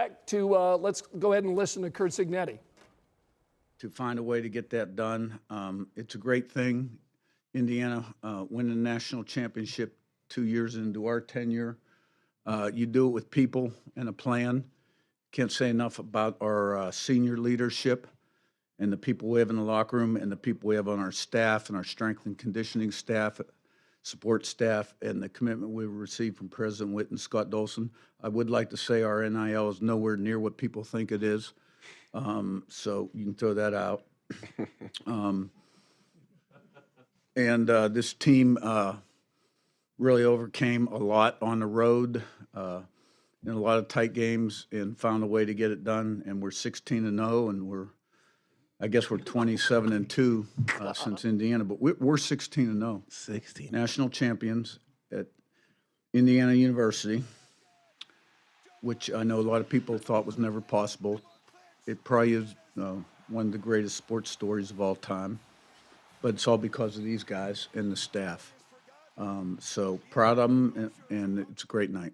back to let's go ahead and listen to Curt Cignetti. To find a way to get that done. It's a great thing. Indiana winning the national championship 2 years into our tenure. You do it with people and a plan. Can't say enough about our senior leadership and the people we have in the locker room and the people we have on our staff and our strength and conditioning staff, support staff, and the commitment we received from President Witt and Scott Dolson. I would like to say our NIL is nowhere near what people think it is. So you can throw that out. This team really overcame a lot on the road in a lot of tight games and found a way to get it done. And we're 16-0, and I guess we're 27-2 since Indiana, but we're 16-0. 16 National champions at Indiana University, which I know a lot of people thought was never possible. It probably is one of the greatest sports stories of all time, but it's all because of these guys and the staff. So proud of them, and it's a great night.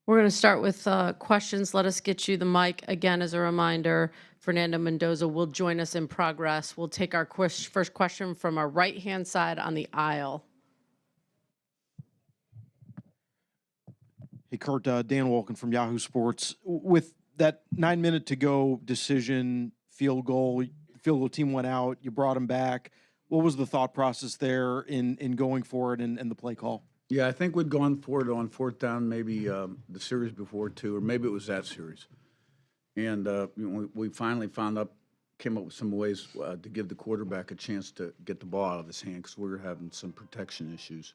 We're going to start with questions. Let us get you the mic. Again, as a reminder, Fernando Mendoza will join us in progress. We'll take our first question from our right-hand side on the aisle. Hey, Curt, Dan Wolken from Yahoo Sports. With that 9 minute to go decision, field goal team went out, you brought him back. What was the thought process there in going for it and the play call? Yeah, I think we'd gone for it on fourth down, maybe the series before too, or maybe it was that series. And we finally came up with some ways to give the quarterback a chance to get the ball out of his hand because we were having some protection issues.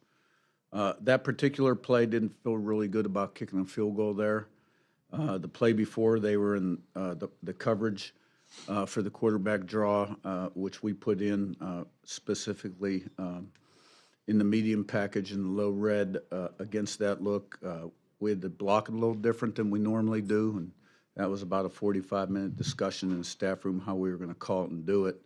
That particular play didn't feel really good about kicking a field goal there. The play before, they were in the coverage for the quarterback draw, which we put in specifically in the medium package in the low red against that look. We had to block it a little different than we normally do, and that was about a 45-minute discussion in the staff room how we were going to call it and do it.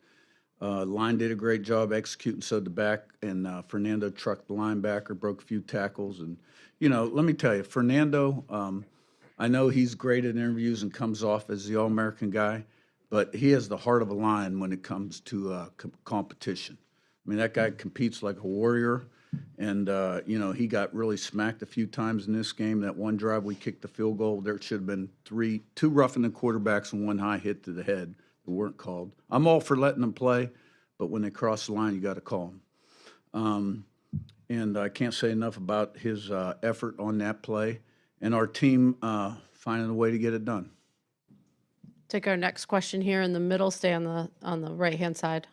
Line did a great job executing, so the back, and Fernando trucked the linebacker, broke a few tackles. And, let me tell you, Fernando, I know he's great at interviews and comes off as the all-American guy, but he has the heart of a lion when it comes to competition. I mean, that guy competes like a warrior, and, he got really smacked a few times in this game. That one drive we kicked the field goal, there should have been two roughing the quarterbacks and one high hit to the head that weren't called. I'm all for letting them play, but when they cross the line, you got to call them. And I can't say enough about his effort on that play and our team finding a way to get it done. Take our next question here in the middle. Stay on the right-hand side.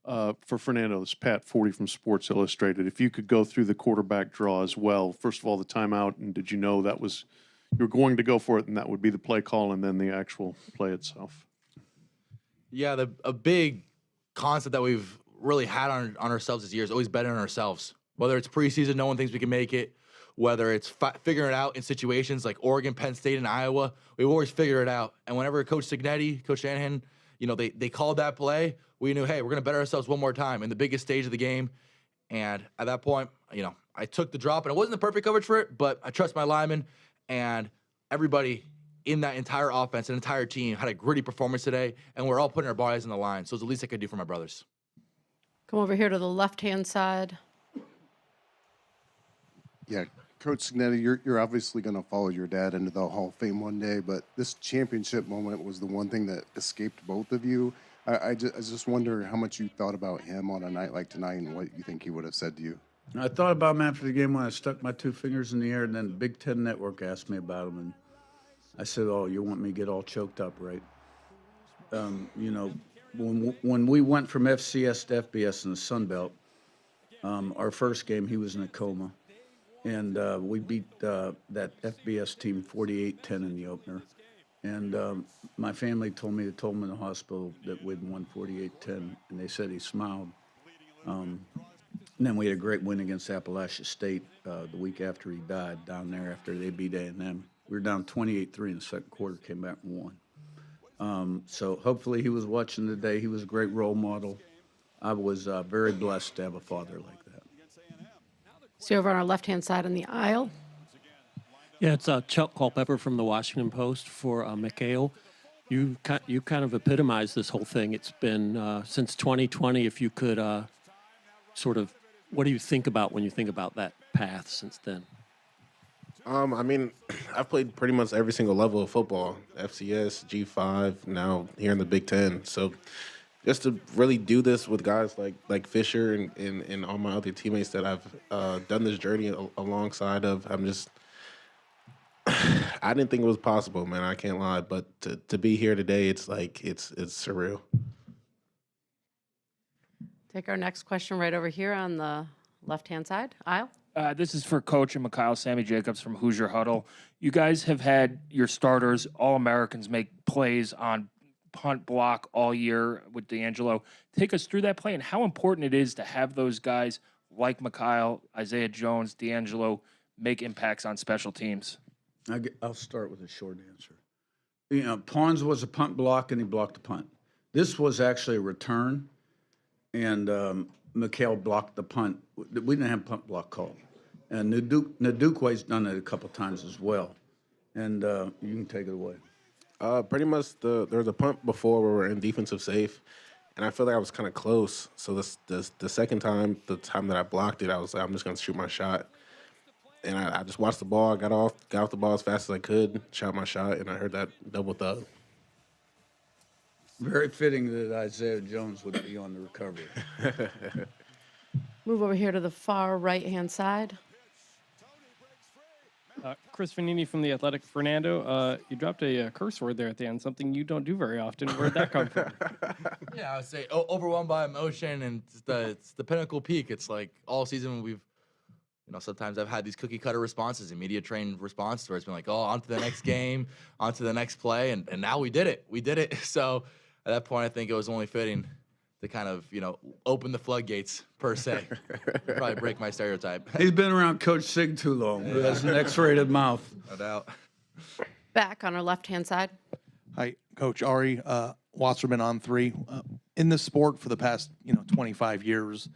For Fernando, this is Pat Forty from Sports Illustrated. If you could go through the quarterback draw as well. First of all, the timeout, and did you know that was you were going to go for it, and that would be the play call, and then the actual play itself? Yeah, a big concept that we've really had on ourselves this year is always betting on ourselves. Whether it's preseason, no one thinks we can make it. Whether it's figuring it out in situations like Oregon, Penn State, and Iowa, we've always figured it out. And whenever Coach Cignetti, Coach Shanahan, they called that play, we knew, hey, we're going to bet ourselves one more time in the biggest stage of the game. And at that point, I took the drop, and it wasn't the perfect coverage for it, but I trust my linemen, and everybody in that entire offense, an entire team, had a gritty performance today, and we're all putting our bodies on the line. So it's the least I could do for my brothers. Come over here to the left-hand side. Yeah, Coach Cignetti, you're obviously going to follow your dad into the Hall of Fame one day, but this championship moment was the one thing that escaped both of you. I just wonder how much you thought about him on a night like tonight and what you think he would have said to you. I thought about him after the game when I stuck my two fingers in the air, and then the Big Ten Network asked me about him, and I said, "Oh, you want me to get all choked up, right?" When we went from FCS to FBS in the Sun Belt, our first game he was in a coma, and we beat that FBS team 48-10 in the opener. And my family told me in the hospital that we'd won 48-10, and they said he smiled. And then we had a great win against Appalachia State the week after he died down there after they beat A&M. We were down 28-3 in the second quarter, came back and won. So hopefully he was watching today. He was a great role model. I was very blessed to have a father like that. See over on our left-hand side on the aisle. Yeah, it's Chuck Culpepper from the Washington Post for Mikhail. You kind of epitomized this whole thing. It's been since 2020. If you could sort of, what do you think about when you think about that path since then? I mean, I've played pretty much every single level of football: FCS, G5, now here in the Big Ten. So, just to really do this with guys like Fisher and all my other teammates that I've done this journey alongside of, I'm just I didn't think it was possible, man. I can't lie, but to be here today, it's like it's surreal. Take our next question right over here on the left-hand side aisle. This is for Coach and Mikhail. Sammy Jacobs from Hoosier Huddle. You guys have had your starters, All-Americans, make plays on punt block all year with D'Angelo. Take us through that play and how important it is to have those guys like Mikhail, Isaiah Jones, D'Angelo make impacts on special teams. I'll start with a short answer. You know, Pons was a punt block, and he blocked a punt. This was actually a return, and Mikhail blocked the punt. We didn't have punt block called. And Nadukwe's done it a couple times as well. And you can take it away. Pretty much there was a punt before where we were in defensive safe, and I feel like I was kind of close. So the second time, the time that I blocked it, I was like, I'm just gonna shoot my shot. And I just watched the ball, got off the ball as fast as I could, shot my shot, and I heard that double thug. Very fitting that Isaiah Jones would be on the recovery. Move over here to the far right-hand side. Chris Vanini from The Athletic. Fernando, you dropped a curse word there at the end, something you don't do very often. Where'd that come from? Yeah, I would say overwhelmed by emotion, and it's the pinnacle peak. It's like all season we've, sometimes I've had these cookie cutter responses, and media trained responses where it's been like, oh, on to the next game, on to the next play, and now we did it. We did it. So at that point, I think it was only fitting to kind of, open the floodgates, per se. Probably break my stereotype. He's been around Coach Sig too long. He has an X-rated mouth. No doubt. Back on our left-hand side. Hi, Coach Ari Wasserman on 3. In this sport for the past 25 years,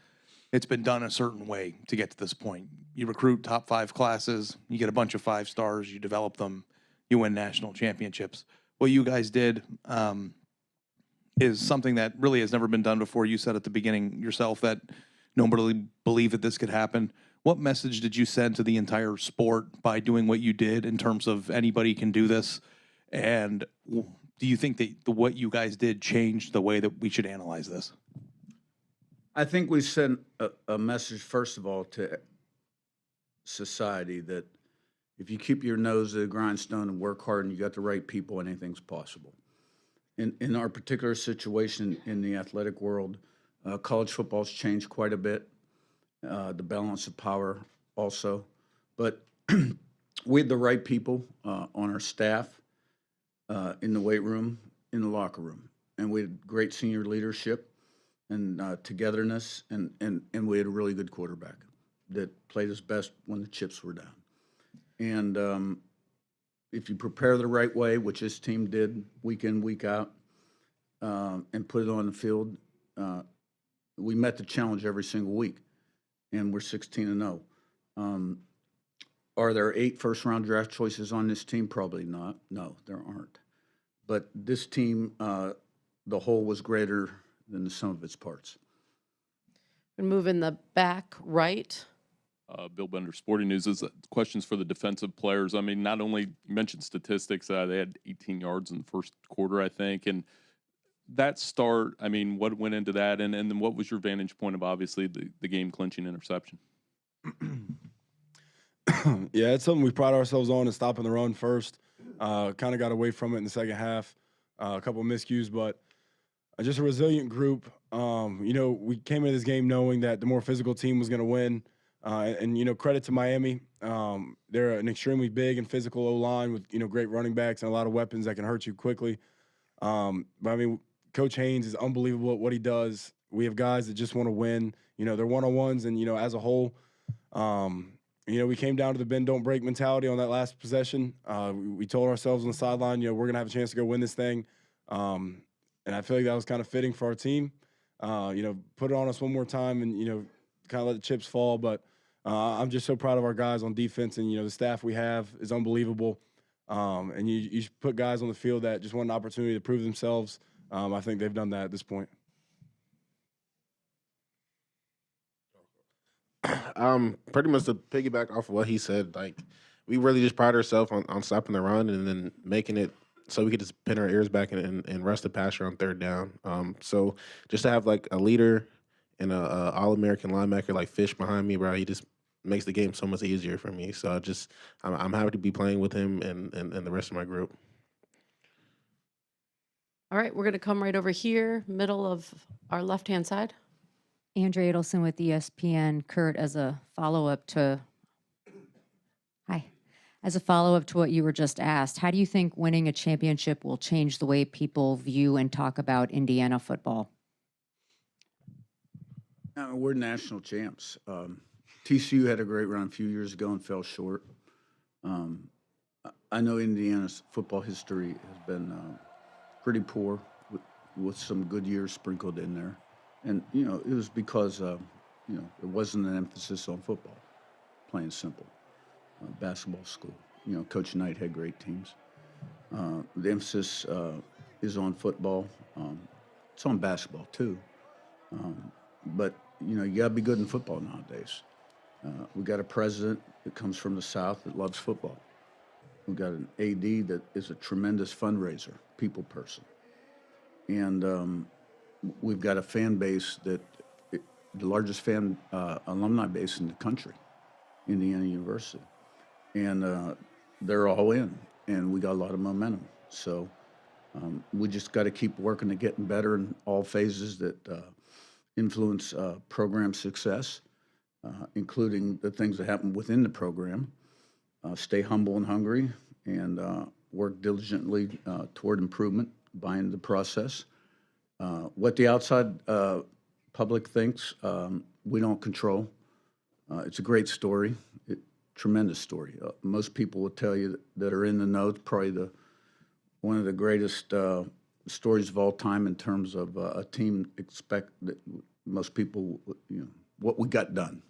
it's been done a certain way to get to this point. You recruit top 5 classes, you get a bunch of 5 stars, you develop them, you win national championships. What you guys did is something that really has never been done before. You said at the beginning yourself that nobody believed that this could happen. What message did you send to the entire sport by doing what you did in terms of anybody can do this? And do you think that what you guys did changed the way that we should analyze this? I think we sent a message, first of all, to society that if you keep your nose to the grindstone and work hard and you got the right people, anything's possible. In our particular situation in the athletic world, college football's changed quite a bit, the balance of power also. But we had the right people on our staff, in the weight room, in the locker room. And we had great senior leadership and togetherness, and we had a really good quarterback that played his best when the chips were down. And if you prepare the right way, which this team did week in, week out, and put it on the field, we met the challenge every single week, and we're 16-0. Are there 8 first-round draft choices on this team? Probably not. No, there aren't. But this team, the whole was greater than the sum of its parts. And move in the back right. Bill Bender, Sporting News. Is questions for the defensive players. I mean, not only you mentioned statistics, they had 18 yards in the first quarter, I think, and that start. I mean, what went into that, and then what was your vantage point of obviously the game clinching interception? Yeah, it's something we pride ourselves on, is stopping the run first. Kind of got away from it in the second half, a couple of miscues, but just a resilient group. We came into this game knowing that the more physical team was going to win. And credit to Miami. They're an extremely big and physical O-line with, great running backs and a lot of weapons that can hurt you quickly. But I mean, Coach Haynes is unbelievable at what he does. We have guys that just want to win. They're one-on-ones, and, as a whole, we came down to the bend, don't break mentality on that last possession. We told ourselves on the sideline, we're going to have a chance to go win this thing. And I feel like that was kind of fitting for our team. Put it on us one more time and, kind of let the chips fall. But I'm just so proud of our guys on defense, and the staff we have is unbelievable. And you put guys on the field that just want an opportunity to prove themselves. I think they've done that at this point. Pretty much to piggyback off of what he said, like we really just pride ourselves on stopping the run and then making it so we could just pin our ears back and rush the passer on third down. So just to have like a leader and a All-American linebacker like Fish behind me, bro, he just makes the game so much easier for me. So I'm happy to be playing with him and the rest of my group. All right, we're going to come right over here, middle of our left-hand side. Andrea Adelson with ESPN. Kurt, as a follow-up to what you were just asked, how do you think winning a championship will change the way people view and talk about Indiana football? We're national champs. TCU had a great run a few years ago and fell short. I know Indiana's football history has been pretty poor with some good years sprinkled in there. And, it was because, there wasn't an emphasis on football, plain simple. Basketball school. Coach Knight had great teams. The emphasis is on football. It's on basketball, too. But, you got to be good in football nowadays. We got a president that comes from the South that loves football. We got an AD that is a tremendous fundraiser, people person. And we've got a fan base the largest alumni base in the country, Indiana University. And they're all in, and we got a lot of momentum. So we just got to keep working to getting better in all phases that influence program success, including the things that happen within the program. Stay humble and hungry, and work diligently toward improvement, buy into the process. What the outside public thinks, we don't control. It's a great story, tremendous story. Most people will tell you that are in the know, it's probably one of the greatest stories of all time in terms of a team that most people, what we got done.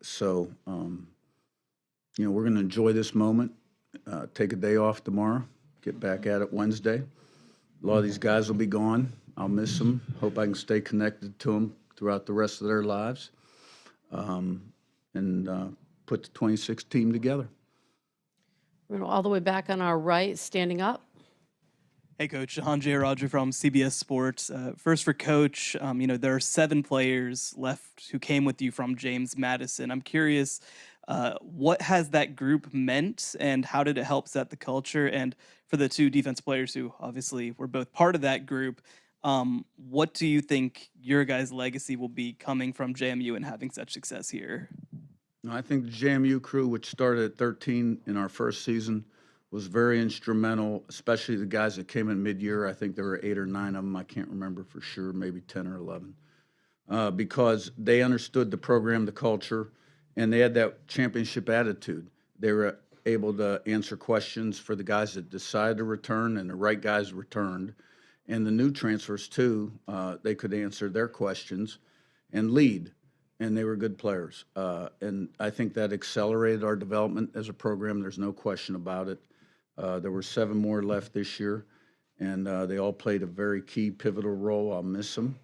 So we're going to enjoy this moment, take a day off tomorrow, get back at it Wednesday. A lot of these guys will be gone. I'll miss them. Hope I can stay connected to them throughout the rest of their lives, and put the 26 team together. We're going all the way back on our right, standing up. Hey, Coach. Hanjay Roger from CBS Sports. First for Coach, there are 7 players left who came with you from James Madison. I'm curious, what has that group meant, and how did it help set the culture? And for the 2 defense players who obviously were both part of that group, what do you think your guys' legacy will be coming from JMU and having such success here? I think the JMU crew, which started at 13 in our first season, was very instrumental, especially the guys that came in mid-year. I think there were 8 or 9 of them. I can't remember for sure, maybe 10 or 11, because they understood the program, the culture, and they had that championship attitude. They were able to answer questions for the guys that decided to return, and the right guys returned. And the new transfers, too, they could answer their questions and lead, and they were good players. And I think that accelerated our development as a program. There's no question about it. There were 7 more left this year, and they all played a very key, pivotal role. I'll miss them.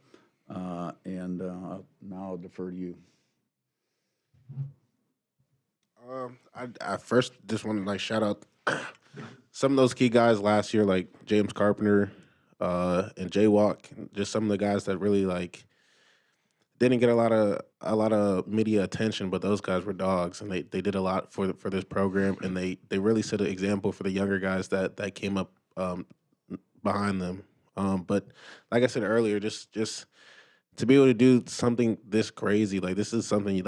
And now I'll defer to you. I first just want to shout out some of those key guys last year, like James Carpenter and Jaywalk, just some of the guys that really didn't get a lot of media attention, but those guys were dogs, and they did a lot for this program, and they really set an example for the younger guys that came up behind them. But like I said earlier, just to be able to do something this crazy, this is something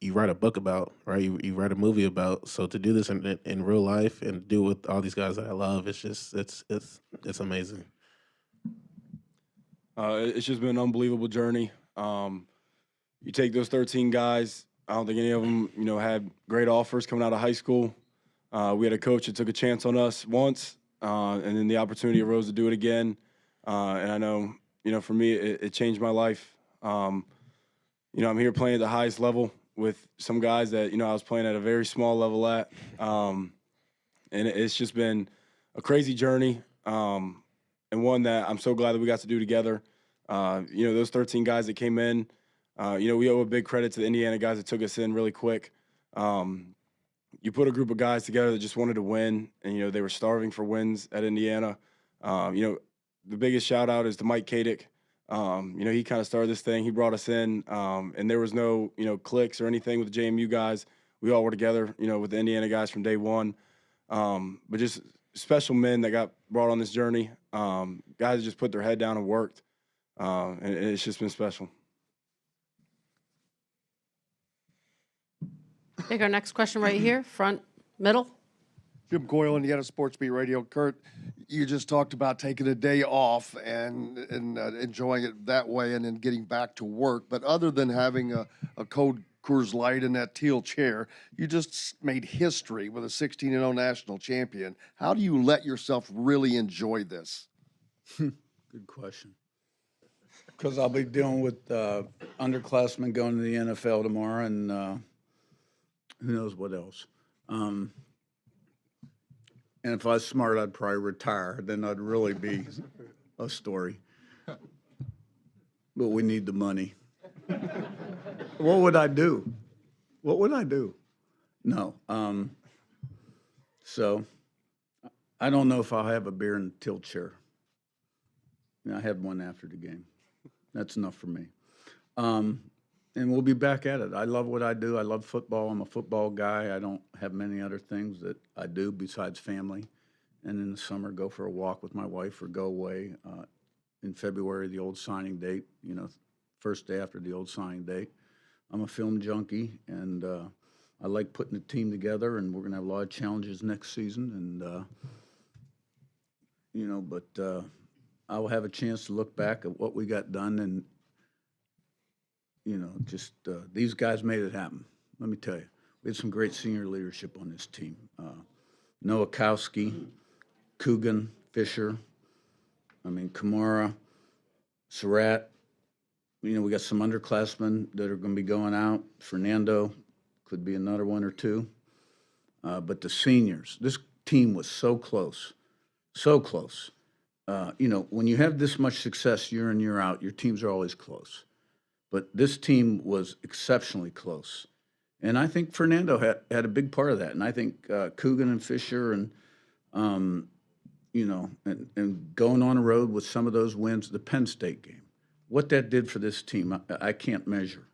you write a book about, right? You write a movie about. So to do this in real life and do it with all these guys that I love, it's amazing. It's just been an unbelievable journey. You take those 13 guys, I don't think any of them, had great offers coming out of high school. We had a coach that took a chance on us once, and then the opportunity arose to do it again. And I know, for me, it changed my life. I'm here playing at the highest level with some guys that, I was playing at a very small level at. And it's just been a crazy journey, and one that I'm so glad that we got to do together. Those 13 guys that came in, we owe a big credit to the Indiana guys that took us in really quick. You put a group of guys together that just wanted to win, and, they were starving for wins at Indiana. The biggest shout out is to Mike Kadick. He kind of started this thing. He brought us in, and there was no, cliques or anything with the JMU guys. We all were together, with the Indiana guys from day one. But just special men that got brought on this journey. Guys that just put their head down and worked. And it's just been special. Take our next question right here, front, middle. Jim Coyle, Indiana Sports Beat Radio. Kurt, you just talked about taking a day off and enjoying it that way and then getting back to work. But other than having a cold Coors Light in that teal chair, you just made history with a 16-0 national champion. How do you let yourself really enjoy this? Good question. Because I'll be dealing with underclassmen going to the NFL tomorrow, and who knows what else. And if I was smart, I'd probably retire. Then I'd really be a story. But we need the money. What would I do? What would I do? No. So I don't know if I'll have a beer in the tilt chair. I had one after the game. That's enough for me. And we'll be back at it. I love what I do. I love football. I'm a football guy. I don't have many other things that I do besides family. And in the summer, go for a walk with my wife or go away. In February, the old signing date, first day after the old signing date. I'm a film junkie, and I like putting the team together, and we're going to have a lot of challenges next season. And, but I will have a chance to look back at what we got done and, these guys made it happen. Let me tell you, we had some great senior leadership on this team. Noah Kowski, Coogan, Fisher, Kamara, Surratt. We got some underclassmen that are going to be going out. Fernando could be another one or two. But the seniors, this team was so close, so close. When you have this much success year in, year out, your teams are always close. But this team was exceptionally close. And I think Fernando had a big part of that. And I think Coogan and Fisher and, and going on the road with some of those wins, the Penn State game, what that did for this team, I can't measure.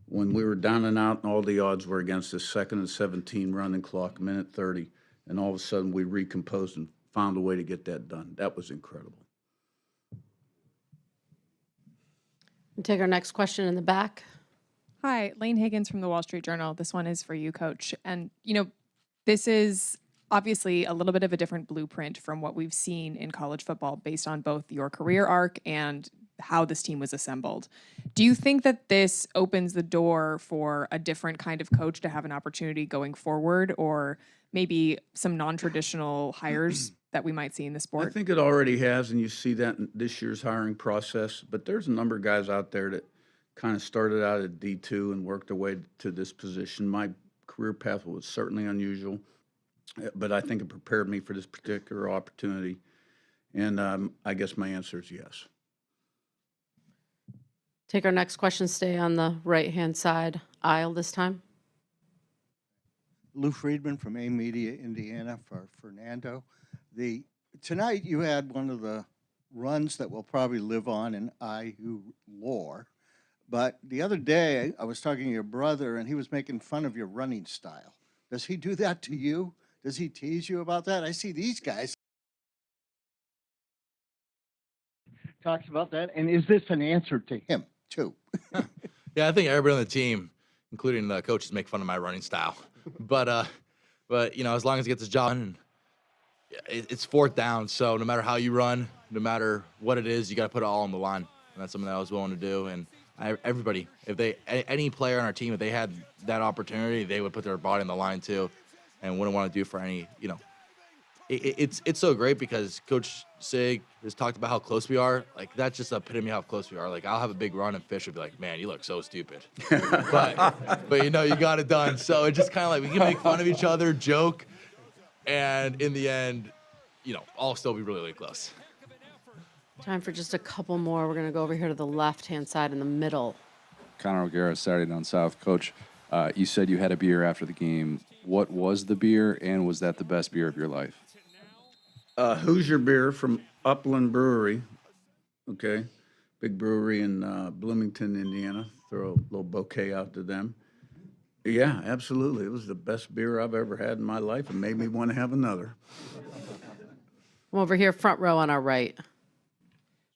When we were down and out and all the odds were against us, 2nd and 17 running clock, minute 30, and all of a sudden we recomposed and found a way to get that done. That was incredible. We'll take our next question in the back. Hi, Lane Higgins from the Wall Street Journal. This one is for you, Coach. And, this is obviously a little bit of a different blueprint from what we've seen in college football based on both your career arc and how this team was assembled. Do you think that this opens the door for a different kind of coach to have an opportunity going forward, or maybe some non-traditional hires that we might see in the sport? I think it already has, and you see that in this year's hiring process. But there's a number of guys out there that kind of started out at D2 and worked their way to this position. My career path was certainly unusual, but I think it prepared me for this particular opportunity. And I guess my answer is yes. Take our next question, stay on the right-hand side aisle this time. Lou Friedman from A Media, Indiana, for Fernando. Tonight you had one of the runs that will probably live on in IU lore. But the other day I was talking to your brother, and he was making fun of your running style. Does he do that to you? Does he tease you about that? I see these guys talks about that. And is this an answer to him too? Yeah, I think everybody on the team, including the coaches, make fun of my running style. But as long as it gets the job done, it's 4th down. So no matter how you run, no matter what it is, you got to put it all on the line. And that's something that I was willing to do. And everybody, any player on our team, if they had that opportunity, they would put their body on the line too, and wouldn't want to do for any it's so great because Coach Sig has talked about how close we are. Like, that's just the epitome of how close we are. Like, I'll have a big run and Fish will be like, man, you look so stupid. but you know, you got it done. So it's just kind of like we can make fun of each other, joke, and in the end, you know, all still be really, really close. Time for just a couple more. We're going to go over here to the left-hand side in the middle. Connor O'Gara, Saturday Down South. Coach, you said you had a beer after the game. What was the beer, and was that the best beer of your life? Hoosier beer from Upland Brewery. Okay. Big brewery in Bloomington, Indiana. Throw a little bouquet out to them. Yeah, absolutely. It was the best beer I've ever had in my life and made me want to have another. Come over here, front row on our right.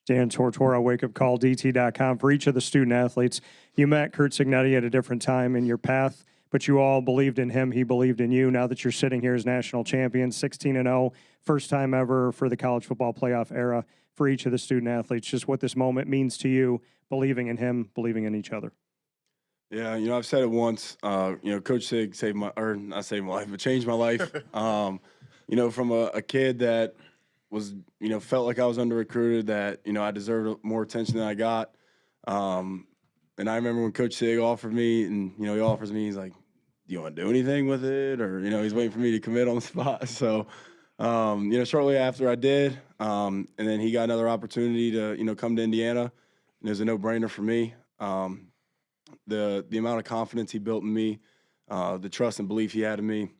Dan Tortora, wakeupcalldt.com. For each of the student athletes, you met Kurt Signetti at a different time in your path, but you all believed in him. He believed in you. Now that you're sitting here as national champions, 16-0, first time ever for the college football playoff era for each of the student athletes, just what this moment means to you, believing in him, believing in each other. Yeah, you know, I've said it once. You know, Coach Sig saved my, or not saved my life, but changed my life. You know, from a kid that was, you know, felt like I was under recruited, that, you know, I deserved more attention than I got. And I remember when Coach Sig offered me, and, you know, he offers me, he's like, do you want to do anything with it? Or, you know, he's waiting for me to commit on the spot. So, you know, shortly after I did, and then he got another opportunity to, you know, come to Indiana, and it was a no-brainer for me. The amount of confidence he built in me, the trust and belief he had in me,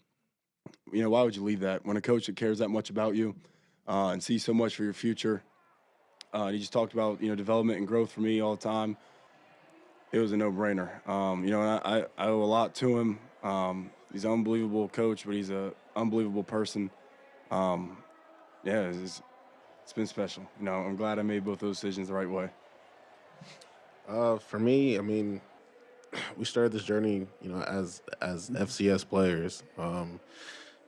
you know, why would you leave that? When a coach that cares that much about you and sees so much for your future, he just talked about, you know, development and growth for me all the time. It was a no-brainer. You know, and I owe a lot to him. He's an unbelievable coach, but he's an unbelievable person. Yeah, it's been special. You know, I'm glad I made both those decisions the right way. For me, I mean, we started this journey, you know, as FCS players.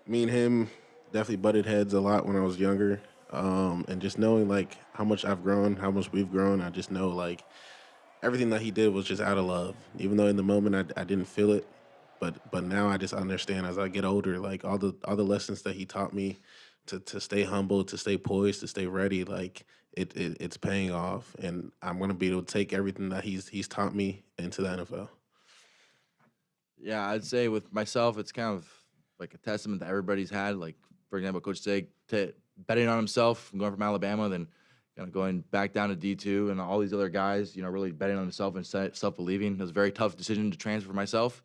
Me and him definitely butted heads a lot when I was younger, and just knowing like how much I've grown, how much we've grown, I just know like everything that he did was just out of love. Even though in the moment I didn't feel it, but now I just understand as I get older, like all the lessons that he taught me to stay humble, to stay poised, to stay ready, like it's paying off, and I'm gonna be able to take everything that he's taught me into the NFL. Yeah, I'd say with myself, it's kind of like a testament that everybody's had. Like, for example, Coach Sig betting on himself, going from Alabama, then kind of going back down to D2, and all these other guys, you know, really betting on himself and self-believing. It was a very tough decision to transfer for myself.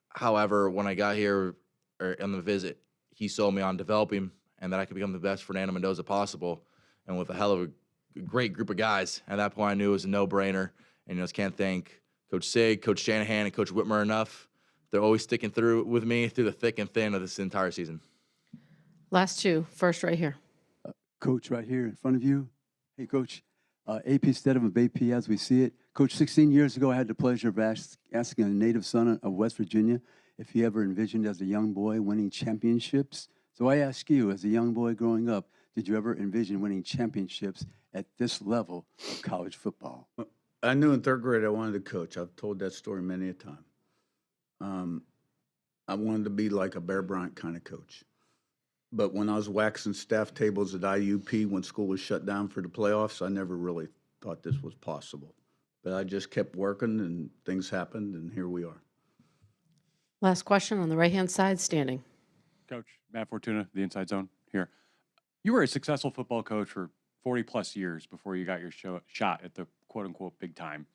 However, when I got here or on the visit, he sold me on developing and that I could become the best Fernando Mendoza possible. And with a hell of a great group of guys, at that point I knew it was a no-brainer. And, you know, just can't thank Coach Sig, Coach Shanahan, and Coach Whitmer enough. They're always sticking through with me through the thick and thin of this entire season. Last two. First right here. Coach, right here in front of you. Hey, Coach. AP instead of AP as we see it. Coach, 16 years ago, I had the pleasure of asking a native son of West Virginia if he ever envisioned as a young boy winning championships. So I ask you, as a young boy growing up, did you ever envision winning championships at this level of college football? I knew in third grade I wanted to coach. I've told that story many a time. I wanted to be like a Bear Bryant kind of coach. But when I was waxing staff tables at IUP when school was shut down for the playoffs, I never really thought this was possible. But I just kept working and things happened, and here we are. Last question on the right-hand side, standing. Coach, Matt Fortuna, the Inside Zone here. You were a successful football coach for 40-plus years before you got your shot at the quote-unquote big time.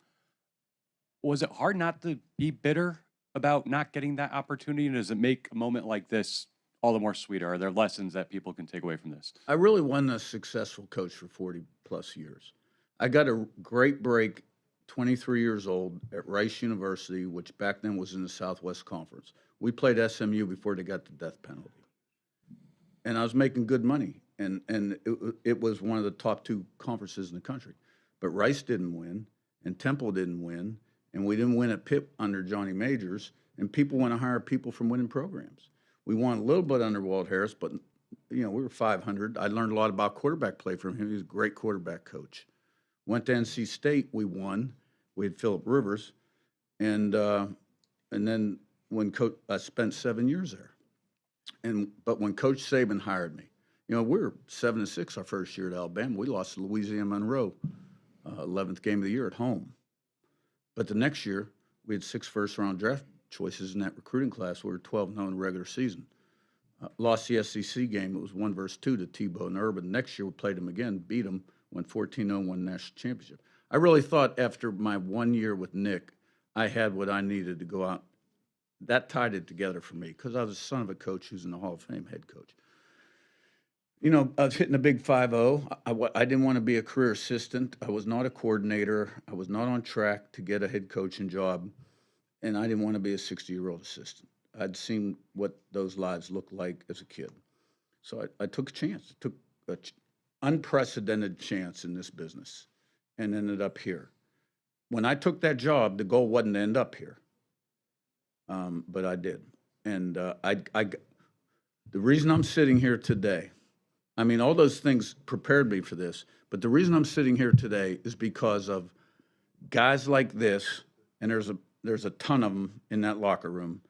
Was it hard not to be bitter about not getting that opportunity? And does it make a moment like this all the more sweeter? Are there lessons that people can take away from this? I really wasn't a successful coach for 40-plus years. I got a great break 23 years old at Rice University, which back then was in the Southwest Conference. We played SMU before they got the death penalty. And I was making good money, and it was one of the top two conferences in the country. But Rice didn't win, and Temple didn't win, and we didn't win at Pitt under Johnny Majors, and people want to hire people from winning programs. We won a little bit under Walt Harris, but, you know, we were 500. I learned a lot about quarterback play from him. He was a great quarterback coach. Went to NC State, we won. We had Phillip Rivers, and then when I spent 7 years there. But when Coach Saban hired me, You know, we were 7-6 our first year at Alabama. We lost to Louisiana Monroe, 11th game of the year at home. But the next year, we had 6 first-round draft choices in that recruiting class. We were 12-0 in the regular season. Lost the SEC game. It was 1-2 to Tebow and Urban. Next year, we played them again, beat them, went 14-0, won the national championship. I really thought after my 1 year with Nick, I had what I needed to go out. That tied it together for me because I was the son of a coach who's in the Hall of Fame head coach. You know, I was hitting a big 5-0. I didn't want to be a career assistant. I was not a coordinator. I was not on track to get a head coaching job. And I didn't want to be a 60-year-old assistant. I'd seen what those lives looked like as a kid. So I took a chance, took an unprecedented chance in this business and ended up here. When I took that job, the goal wasn't to end up here, but I did. And the reason I'm sitting here today, I mean, all those things prepared me for this, but the reason I'm sitting here today is because of guys like this, and there's a ton of them in that locker room,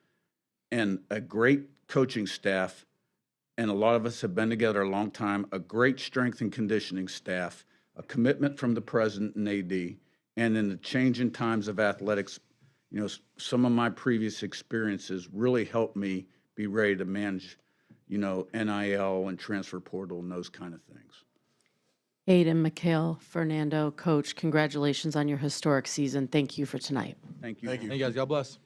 and a great coaching staff, and a lot of us have been together a long time, a great strength and conditioning staff, a commitment from the president and AD, and in the changing times of athletics, you know, some of my previous experiences really helped me be ready to manage, you know, NIL and transfer portal and those kind of things. Aiden, Mikhail, Fernando, Coach, congratulations on your historic season. Thank you for tonight. Thank you. Thank you guys. God bless.